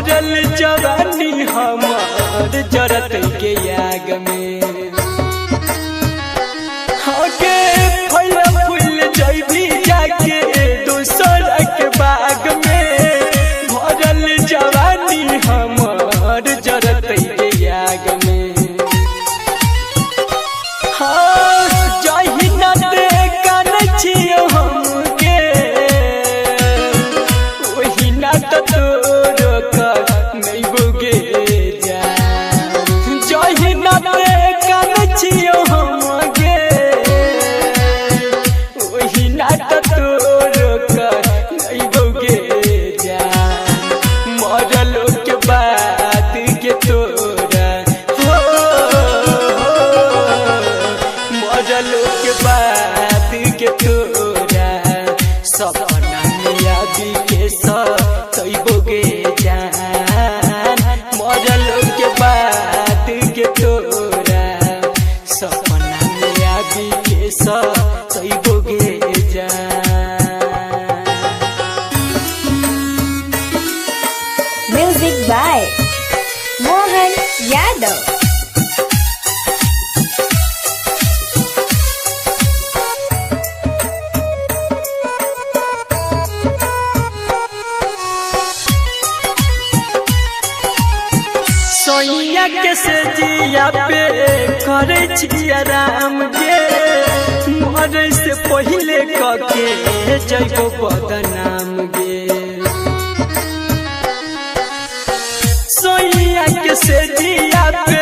भरल जवानी हमार जरत के आग में होके फल फूल जैबी जाके दूसर के बाग में भरल जवानी हमार जरत के आग में हाँ जही न देखन छियो हमके वही न तो तोर कर नहीं बुगे जा जही न देखन छियो हमके वही न तो तोर कर नहीं बुगे जा मरलो के बाद के तोरा हो मरलो के बाद के तोरा सपना में याद के कई बोगे जान मरलो के बाद के तोरा सपना में याद के कई बोगे जान। Music by Mohan Yadav. सोइया के से जिया पे करे छिया राम गे मरे से पहले कके जइबो बदनाम गे सोइया के से जिया पे